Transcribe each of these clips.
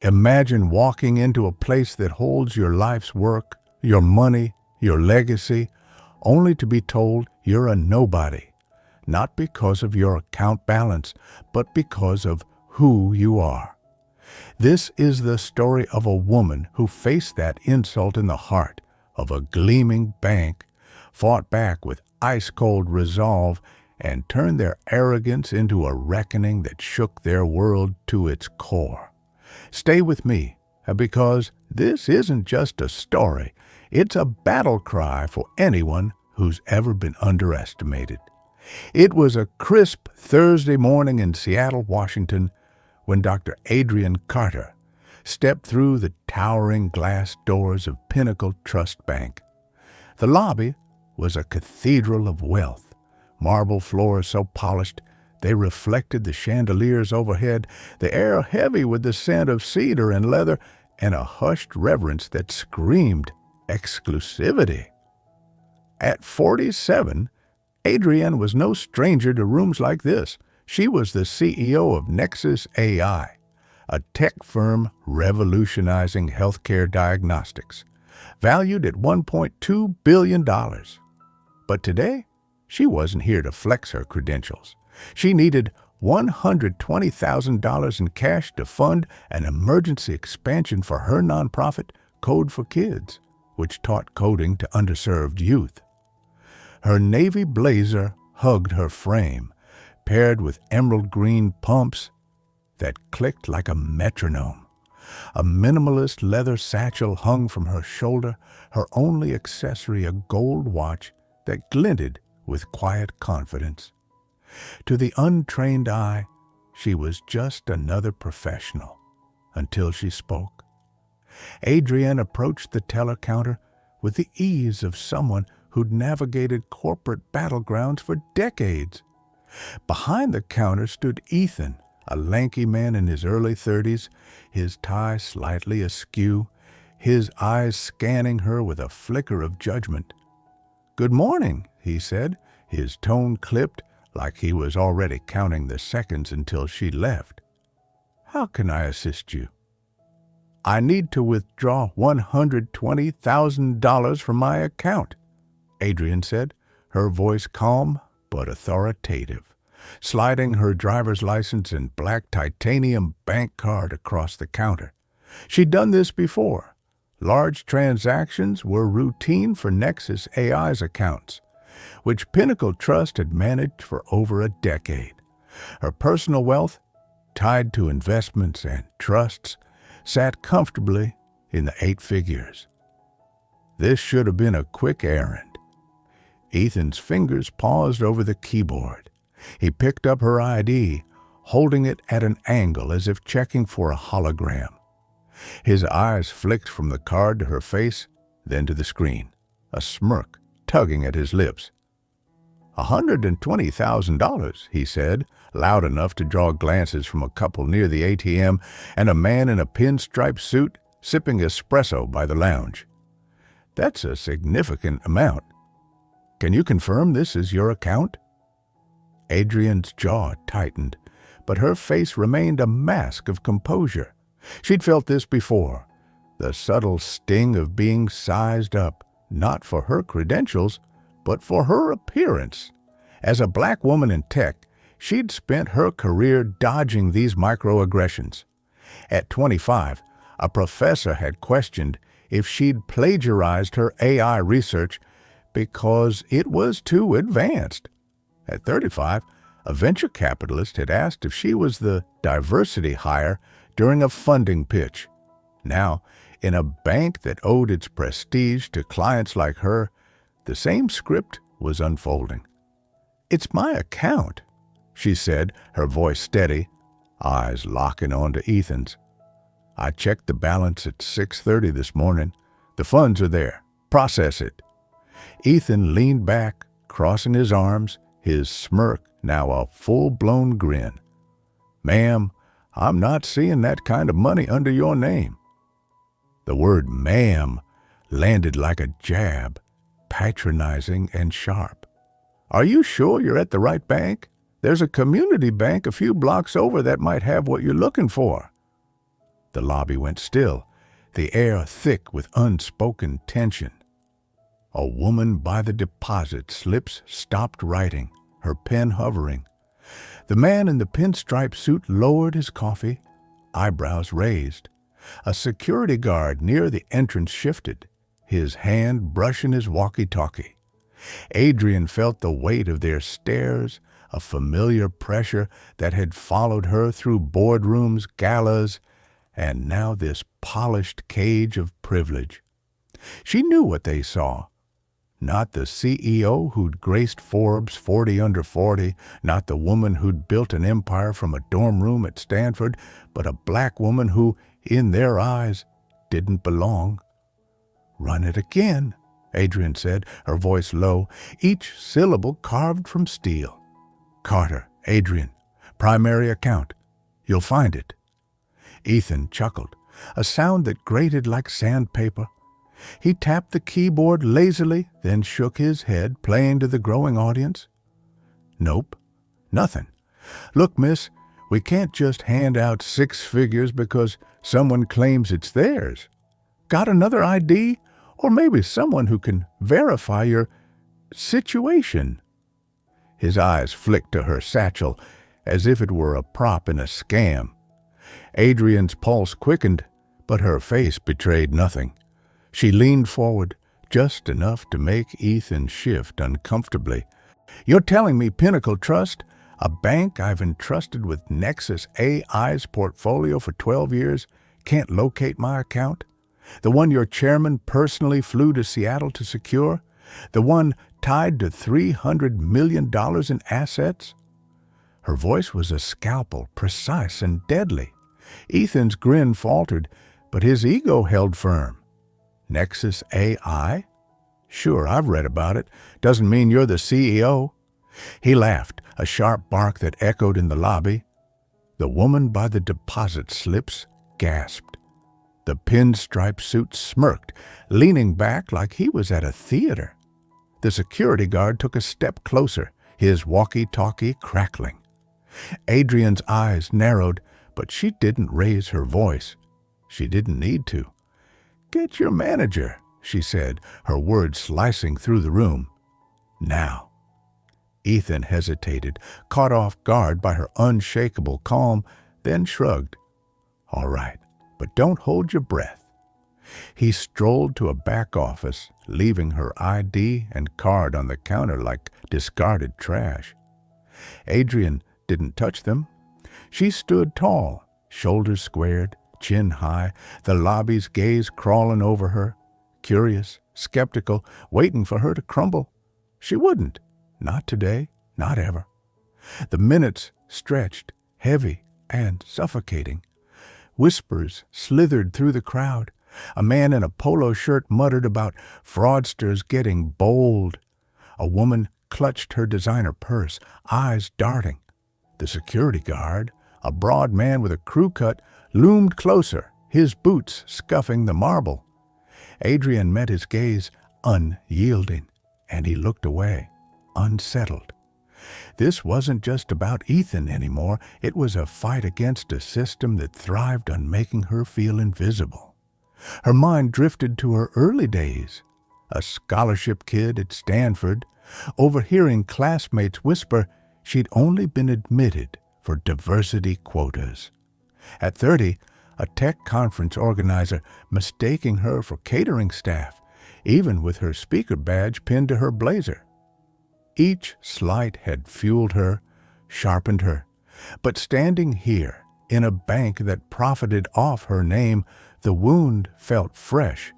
Imagine walking into a place that holds your life's work, your money, your legacy, only to be told you're a nobody, not because of your account balance, but because of who you are. This is the story of a woman who faced that insult in the heart of a gleaming bank, fought back with ice-cold resolve, and turned their arrogance into a reckoning that shook their world to its core. Stay with me, because this isn't just a story, it's a battle cry for anyone who's ever been underestimated. It was a crisp Thursday morning in Seattle, Washington, when Dr. Adrienne Carter stepped through the towering glass doors of Pinnacle Trust Bank. The lobby was a cathedral of wealth, marble floors so polished they reflected the chandeliers overhead, the air heavy with the scent of cedar and leather, and a hushed reverence that screamed exclusivity. At 47, Adrienne was no stranger to rooms like this. She was the CEO of Nexus AI, a tech firm revolutionizing healthcare diagnostics, valued at $1.2 billion. But today, she wasn't here to flex her credentials. She needed $120,000 in cash to fund an emergency expansion for her nonprofit, Code for Kids, which taught coding to underserved youth. Her navy blazer hugged her frame, paired with emerald green pumps that clicked like a metronome. A minimalist leather satchel hung from her shoulder, her only accessory a gold watch that glinted with quiet confidence. To the untrained eye, she was just another professional until she spoke. Adrienne approached the teller counter with the ease of someone who'd navigated corporate battlegrounds for decades. Behind the counter stood Ethan, a lanky man in his early 30s, his tie slightly askew, his eyes scanning her with a flicker of judgment. "Good morning," he said, his tone clipped like he was already counting the seconds until she left. "How can I assist you?" "I need to withdraw $120,000 from my account," Adrienne said, her voice calm but authoritative, sliding her driver's license and black titanium bank card across the counter. She'd done this before. Large transactions were routine for Nexus AI's accounts, which Pinnacle Trust had managed for over a decade. Her personal wealth, tied to investments and trusts, sat comfortably in the 8 figures. This should have been a quick errand. Ethan's fingers paused over the keyboard. He picked up her ID, holding it at an angle as if checking for a hologram. His eyes flicked from the card to her face, then to the screen, a smirk tugging at his lips. $120,000, he said, loud enough to draw glances from a couple near the ATM and a man in a pinstripe suit sipping espresso by the lounge. "That's a significant amount. Can you confirm this is your account?" Adrienne's jaw tightened, but her face remained a mask of composure. She'd felt this before, the subtle sting of being sized up, not for her credentials, but for her appearance. As a black woman in tech, she'd spent her career dodging these microaggressions. At 25, a professor had questioned if she'd plagiarized her AI research because it was too advanced. At 35, a venture capitalist had asked if she was the diversity hire during a funding pitch. Now, in a bank that owed its prestige to clients like her, the same script was unfolding. "It's my account," she said, her voice steady, eyes locking onto Ethan's. "I checked the balance at 6:30 this morning. The funds are there. Process it." Ethan leaned back, crossing his arms, his smirk now a full-blown grin. "Ma'am, I'm not seeing that kind of money under your name." The word "ma'am" landed like a jab, patronizing and sharp. "Are you sure you're at the right bank? There's a community bank a few blocks over that might have what you're looking for." The lobby went still, the air thick with unspoken tension. A woman by the deposit slips stopped writing, her pen hovering. The man in the pinstripe suit lowered his coffee, eyebrows raised. A security guard near the entrance shifted, his hand brushing his walkie-talkie. Adrian felt the weight of their stares, a familiar pressure that had followed her through boardrooms, galas, and now this polished cage of privilege. She knew what they saw. Not the CEO who'd graced Forbes 40 Under 40, not the woman who'd built an empire from a dorm room at Stanford, but a black woman who, in their eyes, didn't belong. "Run it again," Adrian said, her voice low, each syllable carved from steel. "Carter, Adrian, primary account. You'll find it." Ethan chuckled, a sound that grated like sandpaper. He tapped the keyboard lazily, then shook his head, playing to the growing audience. "Nope, nothing. Look, miss, we can't just hand out 6 figures because someone claims it's theirs. Got another ID? Or maybe someone who can verify your situation?" His eyes flicked to her satchel, as if it were a prop in a scam. Adrian's pulse quickened, but her face betrayed nothing. She leaned forward, just enough to make Ethan shift uncomfortably. "You're telling me Pinnacle Trust, a bank I've entrusted with Nexus AI's portfolio for 12 years, can't locate my account? The one your chairman personally flew to Seattle to secure? The one tied to $300 million in assets?" Her voice was a scalpel, precise and deadly. Ethan's grin faltered, but his ego held firm. "Nexus AI? Sure, I've read about it. Doesn't mean you're the CEO." He laughed, a sharp bark that echoed in the lobby. The woman by the deposit slips gasped. The pinstripe suit smirked, leaning back like he was at a theater. The security guard took a step closer, his walkie-talkie crackling. Adrian's eyes narrowed, but she didn't raise her voice. She didn't need to. "Get your manager," she said, her words slicing through the room. "Now." Ethan hesitated, caught off guard by her unshakable calm, then shrugged. "All right, but don't hold your breath." He strolled to a back office, leaving her ID and card on the counter like discarded trash. Adrian didn't touch them. She stood tall, shoulders squared, chin high, the lobby's gaze crawling over her, curious, skeptical, waiting for her to crumble. She wouldn't. Not today, not ever. The minutes stretched, heavy and suffocating. Whispers slithered through the crowd. A man in a polo shirt muttered about fraudsters getting bold. A woman clutched her designer purse, eyes darting. The security guard, a broad man with a crew cut, loomed closer, his boots scuffing the marble. Adrian met his gaze, unyielding, and he looked away, unsettled. This wasn't just about Ethan anymore. It was a fight against a system that thrived on making her feel invisible. Her mind drifted to her early days. A scholarship kid at Stanford, overhearing classmates whisper she'd only been admitted for diversity quotas. At 30, a tech conference organizer mistaking her for catering staff, even with her speaker badge pinned to her blazer. Each slight had fueled her, sharpened her, but standing here, in a bank that profited off her name, the wound felt fresh.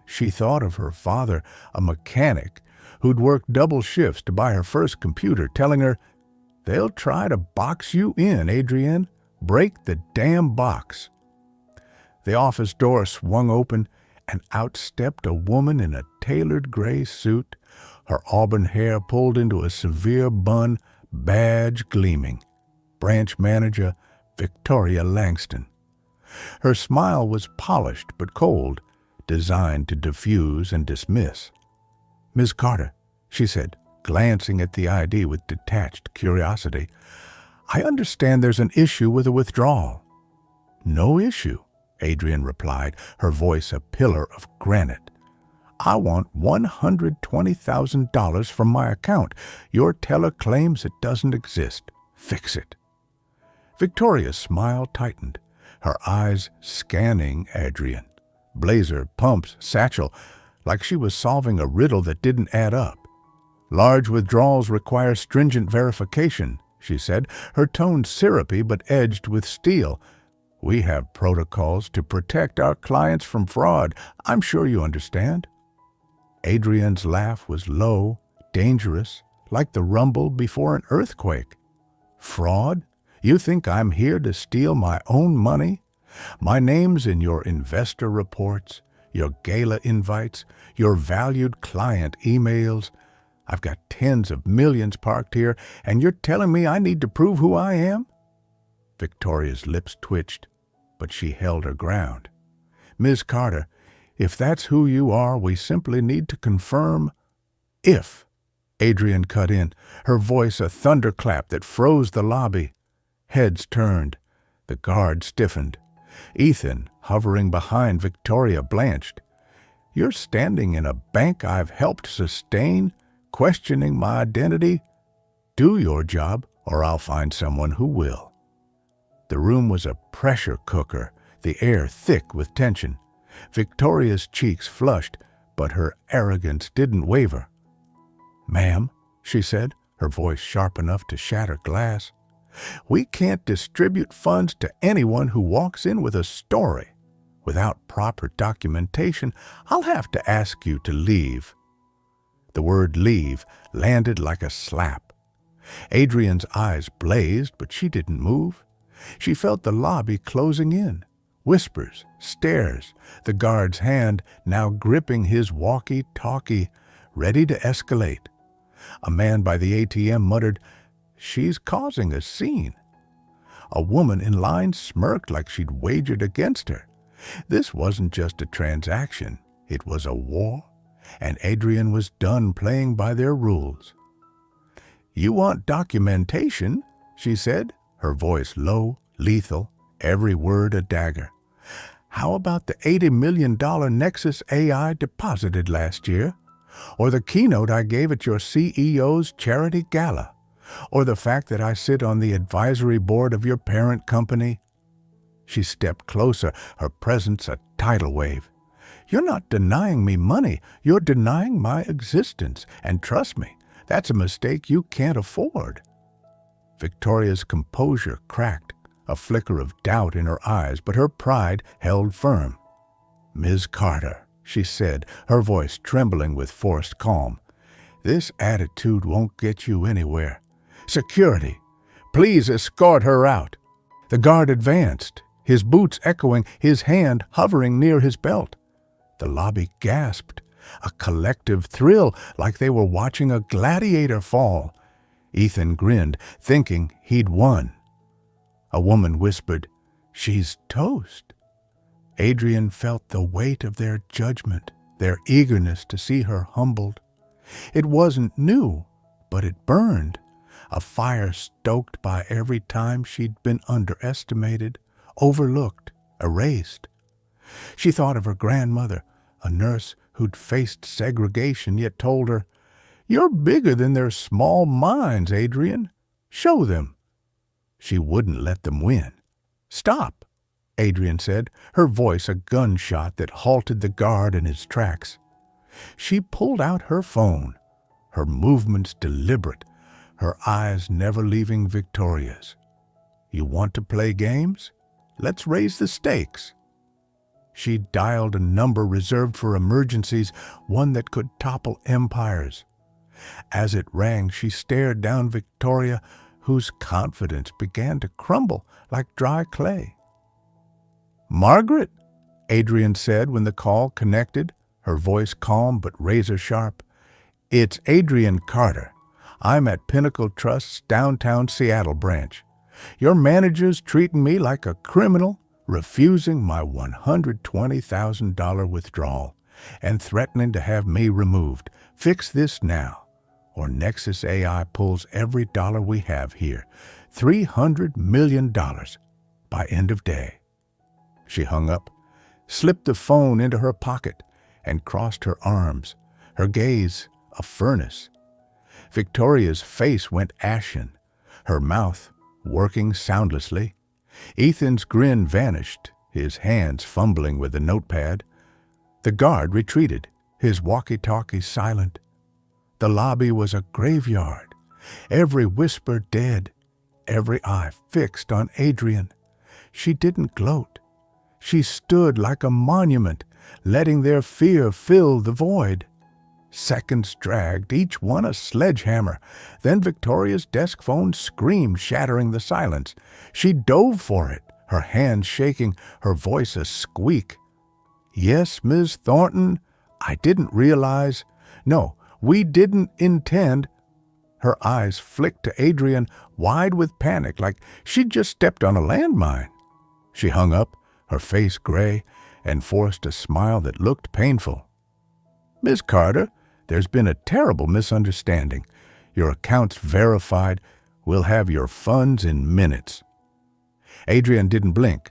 She thought of her father, a mechanic, who'd worked double shifts to buy her first computer, telling her, "They'll try to box you in, Adrienne. Break the damn box." The office door swung open, and out stepped a woman in a tailored gray suit, her auburn hair pulled into a severe bun, badge gleaming. Branch manager Victoria Langston. Her smile was polished but cold, designed to diffuse and dismiss. "Ms. Carter," she said, glancing at the ID with detached curiosity, "I understand there's an issue with a withdrawal." "No issue," Adrian replied, her voice a pillar of granite. I want $120,000 from my account. Your teller claims it doesn't exist. Fix it. Victoria's smile tightened, her eyes scanning Adrian. Blazer, pumps, satchel, like she was solving a riddle that didn't add up. Large withdrawals require stringent verification, she said, her tone syrupy but edged with steel. We have protocols to protect our clients from fraud. I'm sure you understand. Adrian's laugh was low, dangerous, like the rumble before an earthquake. Fraud? You think I'm here to steal my own money? My name's in your investor reports, your gala invites, your valued client emails. I've got tens of millions parked here, and you're telling me I need to prove who I am? Victoria's lips twitched, but she held her ground. Ms. Carter, if that's who you are, we simply need to confirm. If, Adrian cut in, her voice a thunderclap that froze the lobby. Heads turned. The guard stiffened. Ethan, hovering behind Victoria, blanched. You're standing in a bank I've helped sustain, questioning my identity? Do your job, or I'll find someone who will. The room was a pressure cooker, the air thick with tension. Victoria's cheeks flushed, but her arrogance didn't waver. Ma'am, she said, her voice sharp enough to shatter glass, we can't distribute funds to anyone who walks in with a story. Without proper documentation, I'll have to ask you to leave. The word leave landed like a slap. Adrian's eyes blazed, but she didn't move. She felt the lobby closing in. Whispers, stares, the guard's hand now gripping his walkie-talkie, ready to escalate. A man by the ATM muttered, She's causing a scene. A woman in line smirked like she'd wagered against her. This wasn't just a transaction, it was a war, and Adrian was done playing by their rules. You want documentation, she said, her voice low, lethal, every word a dagger. How about the $80 million Nexus AI deposited last year? Or the keynote I gave at your CEO's charity gala? Or the fact that I sit on the advisory board of your parent company? She stepped closer, her presence a tidal wave. You're not denying me money, you're denying my existence, and trust me, that's a mistake you can't afford. Victoria's composure cracked, a flicker of doubt in her eyes, but her pride held firm. Ms. Carter, she said, her voice trembling with forced calm, this attitude won't get you anywhere. Security, please escort her out. The guard advanced, his boots echoing, his hand hovering near his belt. The lobby gasped, a collective thrill like they were watching a gladiator fall. Ethan grinned, thinking he'd won. A woman whispered, She's toast. Adrian felt the weight of their judgment, their eagerness to see her humbled. It wasn't new, but it burned, a fire stoked by every time she'd been underestimated, overlooked, erased. She thought of her grandmother, a nurse who'd faced segregation yet told her, You're bigger than their small minds, Adrian. Show them. She wouldn't let them win. Stop, Adrian said, her voice a gunshot that halted the guard in his tracks. She pulled out her phone, her movements deliberate, her eyes never leaving Victoria's. You want to play games? Let's raise the stakes. She dialed a number reserved for emergencies, one that could topple empires. As it rang, she stared down Victoria, whose confidence began to crumble like dry clay. Margaret, Adrian said when the call connected, her voice calm but razor-sharp. It's Adrian Carter. I'm at Pinnacle Trust's downtown Seattle branch. Your manager's treating me like a criminal, refusing my $120,000 withdrawal and threatening to have me removed. Fix this now, or Nexus AI pulls every dollar we have here, $300 million, by end of day. She hung up, slipped the phone into her pocket, and crossed her arms, her gaze a furnace. Victoria's face went ashen, her mouth working soundlessly. Ethan's grin vanished, his hands fumbling with the notepad. The guard retreated, his walkie-talkie silent. The lobby was a graveyard, every whisper dead, every eye fixed on Adrian. She didn't gloat. She stood like a monument, letting their fear fill the void. Seconds dragged, each one a sledgehammer. Then Victoria's desk phone screamed, shattering the silence. She dove for it, her hands shaking, her voice a squeak. "Yes, Ms. Thornton, I didn't realize. No, we didn't intend." Her eyes flicked to Adrian, wide with panic, like she'd just stepped on a landmine. She hung up, her face gray, and forced a smile that looked painful. "Miss Carter, there's been a terrible misunderstanding. Your account's verified. We'll have your funds in minutes." Adrian didn't blink.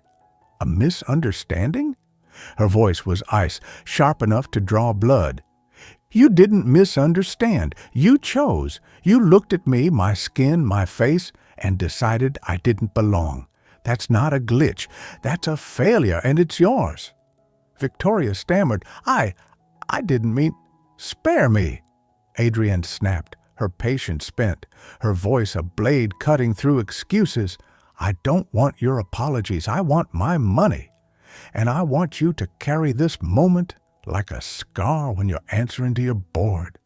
A misunderstanding? Her voice was ice, sharp enough to draw blood. "You didn't misunderstand. You chose. You looked at me, my skin, my face, and decided I didn't belong. That's not a glitch. That's a failure, and it's yours." Victoria stammered, I didn't mean—" "Spare me!" Adrian snapped, her patience spent, her voice a blade cutting through excuses. "I don't want your apologies. I want my money. And I want you to carry this moment like a scar when you're answering to your board."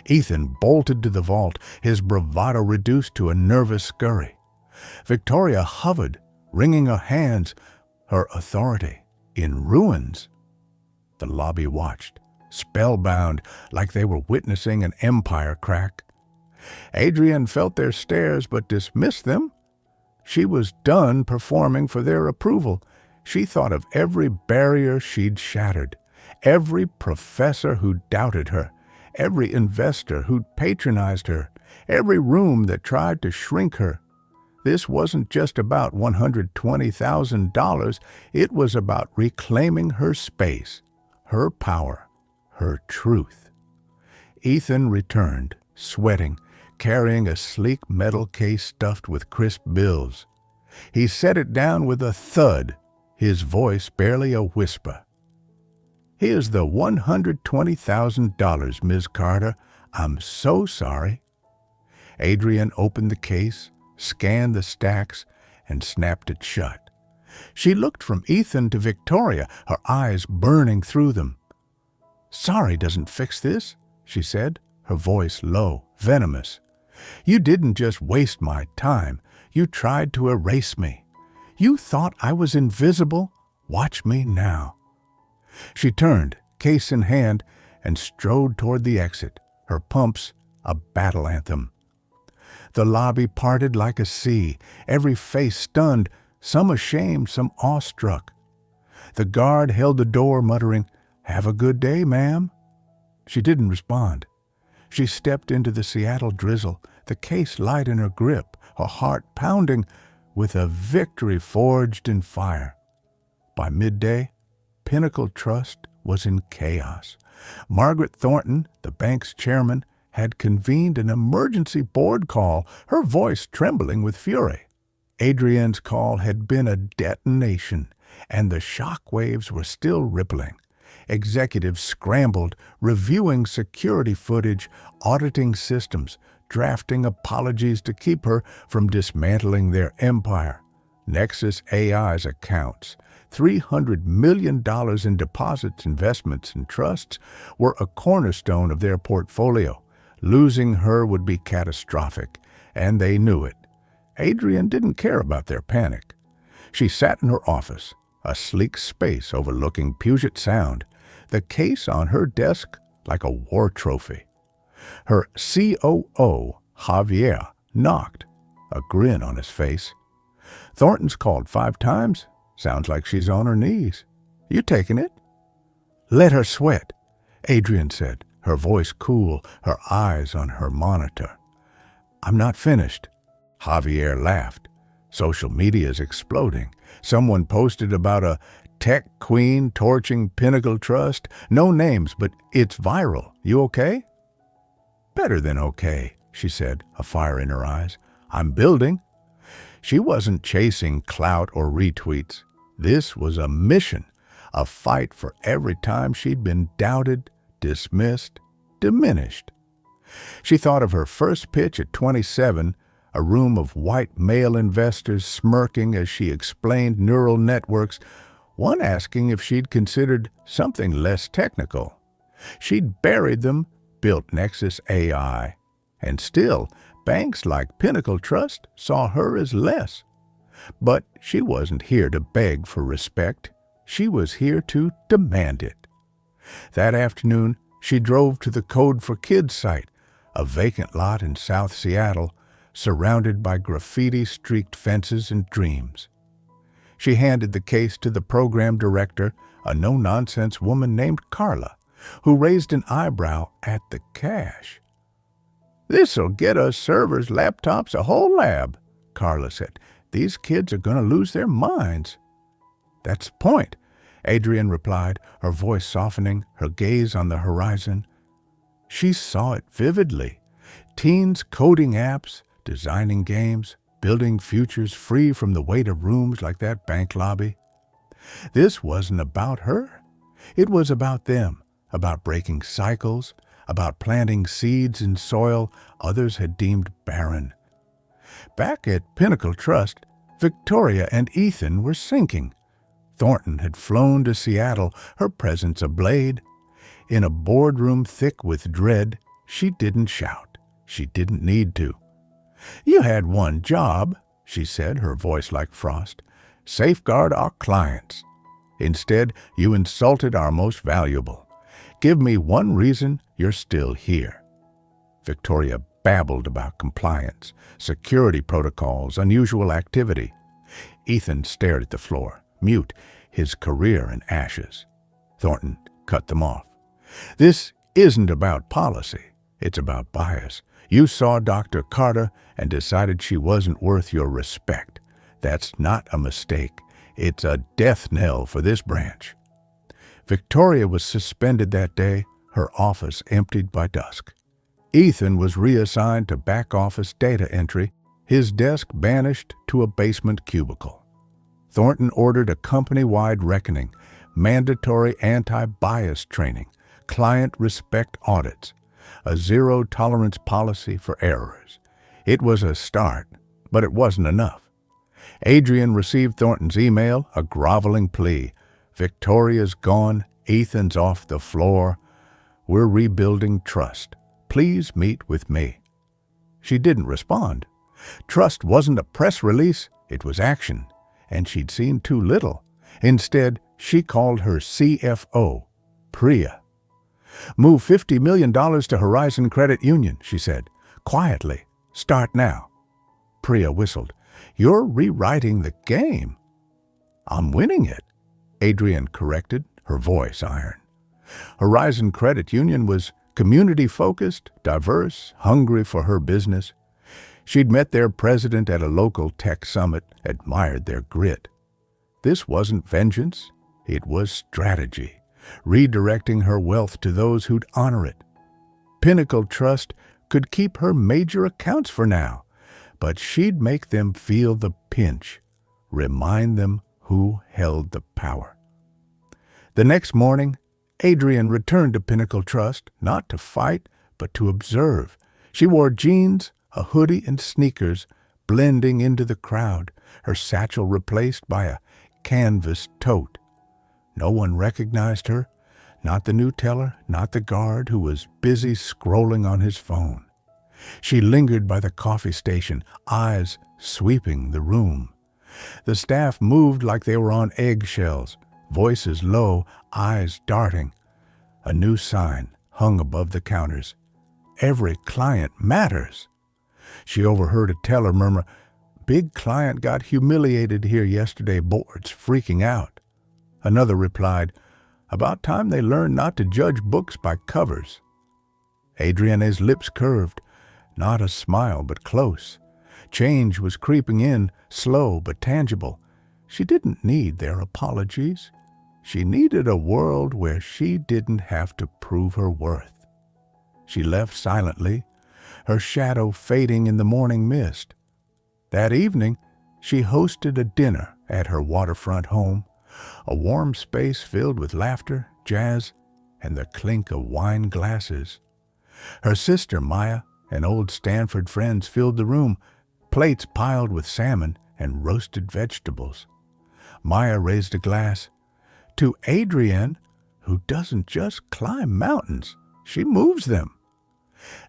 Ethan bolted to the vault, his bravado reduced to a nervous scurry. Victoria hovered, wringing her hands, her authority in ruins. The lobby watched, spellbound, like they were witnessing an empire crack. Adrian felt their stares but dismissed them. She was done performing for their approval. She thought of every barrier she'd shattered, every professor who doubted her, every investor who'd patronized her, every room that tried to shrink her. This wasn't just about $120,000. It was about reclaiming her space, her power, her truth. Ethan returned, sweating, carrying a sleek metal case stuffed with crisp bills. He set it down with a thud, his voice barely a whisper. "Here's the $120,000, Ms. Carter. I'm so sorry." Adrian opened the case, scanned the stacks, and snapped it shut. She looked from Ethan to Victoria, her eyes burning through them. "Sorry doesn't fix this," she said, her voice low, venomous. "You didn't just waste my time. You tried to erase me. You thought I was invisible. Watch me now." She turned, case in hand, and strode toward the exit, her pumps a battle anthem. The lobby parted like a sea, every face stunned, some ashamed, some awestruck. The guard held the door, muttering, "Have a good day, ma'am." She didn't respond. She stepped into the Seattle drizzle, the case light in her grip, her heart pounding with a victory forged in fire. By midday, Pinnacle Trust was in chaos. Margaret Thornton, the bank's chairman, had convened an emergency board call, her voice trembling with fury. Adrian's call had been a detonation, and the shock waves were still rippling. Executives scrambled, reviewing security footage, auditing systems, drafting apologies to keep her from dismantling their empire. Nexus AI's accounts, $300 million in deposits, investments, and trusts, were a cornerstone of their portfolio. Losing her would be catastrophic, and they knew it. Adrian didn't care about their panic. She sat in her office, a sleek space overlooking Puget Sound, the case on her desk like a war trophy. Her COO, Javier, knocked, a grin on his face. "Thornton's called 5 times. Sounds like she's on her knees. You taking it?" "Let her sweat," Adrian said, her voice cool, her eyes on her monitor. "I'm not finished." Javier laughed. Social media is exploding. Someone posted about a tech queen torching Pinnacle Trust. No names, but it's viral. You okay? Better than okay, she said, a fire in her eyes. I'm building. She wasn't chasing clout or retweets. This was a mission, a fight for every time she'd been doubted, dismissed, diminished. She thought of her first pitch at 27, a room of white male investors smirking as she explained neural networks, one asking if she'd considered something less technical. She'd buried them, built Nexus AI, and still, banks like Pinnacle Trust saw her as less. But she wasn't here to beg for respect. She was here to demand it. That afternoon, she drove to the Code for Kids site, a vacant lot in South Seattle, surrounded by graffiti-streaked fences and dreams. She handed the case to the program director, a no-nonsense woman named Carla, who raised an eyebrow at the cash. "This'll get us servers, laptops, a whole lab," Carla said. "These kids are going to lose their minds." "That's the point," Adrian replied, her voice softening, her gaze on the horizon. She saw it vividly. Teens coding apps, designing games, building futures free from the weight of rooms like that bank lobby. This wasn't about her. It was about them, about breaking cycles, about planting seeds in soil others had deemed barren. Back at Pinnacle Trust, Victoria and Ethan were sinking. Thornton had flown to Seattle, her presence ablaze. In a boardroom thick with dread, she didn't shout. She didn't need to. "You had one job," she said, her voice like frost. "Safeguard our clients. Instead, you insulted our most valuable. Give me one reason you're still here." Victoria babbled about compliance, security protocols, unusual activity. Ethan stared at the floor, mute, his career in ashes. Thornton cut them off. "This isn't about policy. It's about bias. You saw Dr. Carter and decided she wasn't worth your respect. That's not a mistake. It's a death knell for this branch." Victoria was suspended that day, her office emptied by dusk. Ethan was reassigned to back-office data entry, his desk banished to a basement cubicle. Thornton ordered a company-wide reckoning, mandatory anti-bias training, client respect audits, a zero-tolerance policy for errors. It was a start, but it wasn't enough. Adrian received Thornton's email, a groveling plea. "Victoria's gone, Ethan's off the floor. We're rebuilding trust. Please meet with me." She didn't respond. Trust wasn't a press release, it was action, and she'd seen too little. Instead, she called her CFO, Priya. "Move $50 million to Horizon Credit Union," she said. "Quietly. Start now." Priya whistled. "You're rewriting the game." "I'm winning it," Adrian corrected, her voice iron. Horizon Credit Union was community-focused, diverse, hungry for her business. She'd met their president at a local tech summit, admired their grit. This wasn't vengeance, it was strategy, redirecting her wealth to those who'd honor it. Pinnacle Trust could keep her major accounts for now, but she'd make them feel the pinch, remind them who held the power. The next morning, Adrian returned to Pinnacle Trust, not to fight, but to observe. She wore jeans, a hoodie, and sneakers, blending into the crowd, her satchel replaced by a canvas tote. No one recognized her, not the new teller, not the guard who was busy scrolling on his phone. She lingered by the coffee station, eyes sweeping the room. The staff moved like they were on eggshells, voices low, eyes darting. A new sign hung above the counters. "Every client matters." She overheard a teller murmur, "Big client got humiliated here yesterday, board's freaking out." Another replied, "About time they learned not to judge books by covers." Adriana's lips curved, not a smile but close. Change was creeping in, slow but tangible. She didn't need their apologies. She needed a world where she didn't have to prove her worth. She left silently, her shadow fading in the morning mist. That evening, she hosted a dinner at her waterfront home, a warm space filled with laughter, jazz, and the clink of wine glasses. Her sister, Maya, and old Stanford friends filled the room, plates piled with salmon and roasted vegetables. Maya raised a glass. To Adrienne, who doesn't just climb mountains, she moves them.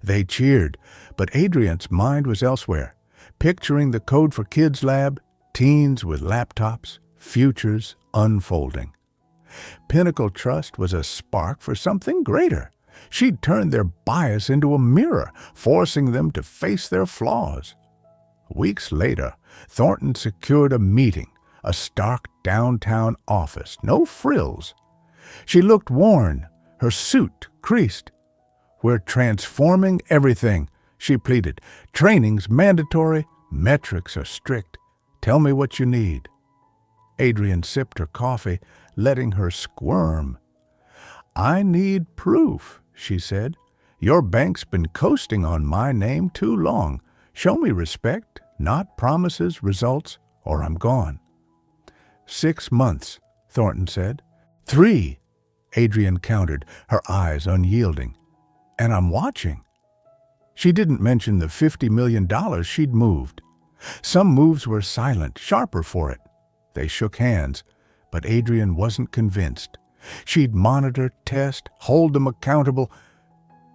They cheered, but Adrienne's mind was elsewhere, picturing the Code for Kids lab, teens with laptops, futures unfolding. Pinnacle Trust was a spark for something greater. She'd turned their bias into a mirror, forcing them to face their flaws. Weeks later, Thornton secured a meeting, a stark downtown office, no frills. She looked worn, her suit creased. "We're transforming everything," she pleaded. "Training's mandatory, metrics are strict. Tell me what you need." Adrienne sipped her coffee, letting her squirm. "I need proof," she said. "Your bank's been coasting on my name too long. Show me respect, not promises, results, or I'm gone." 6 months, Thornton said. 3, Adrienne countered, her eyes unyielding. "And I'm watching." She didn't mention the $50 million she'd moved. Some moves were silent, sharper for it. They shook hands, but Adrienne wasn't convinced. She'd monitor, test, hold them accountable.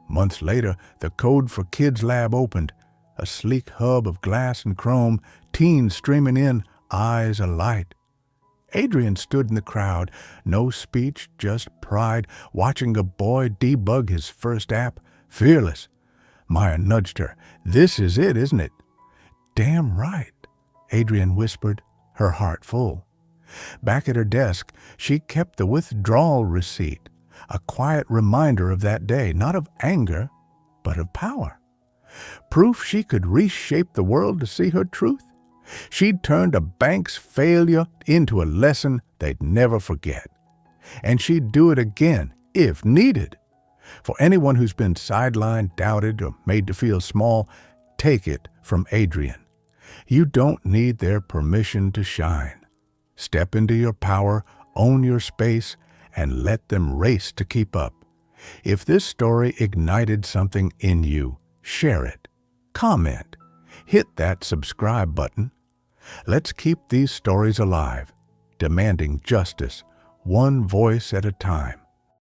Months later, the Code for Kids lab opened, a sleek hub of glass and chrome, teens streaming in, eyes alight. Adrienne stood in the crowd, no speech, just pride, watching a boy debug his first app, fearless. Maya nudged her. "This is it, isn't it?" "Damn right," Adrienne whispered, her heart full. Back at her desk, she kept the withdrawal receipt, a quiet reminder of that day, not of anger, but of power. Proof she could reshape the world to see her truth. She'd turned a bank's failure into a lesson they'd never forget. And she'd do it again, if needed. For anyone who's been sidelined, doubted, or made to feel small, take it from Adrienne. You don't need their permission to shine. Step into your power, own your space, and let them race to keep up. If this story ignited something in you, share it. Comment. Hit that subscribe button. Let's keep these stories alive, demanding justice, one voice at a time.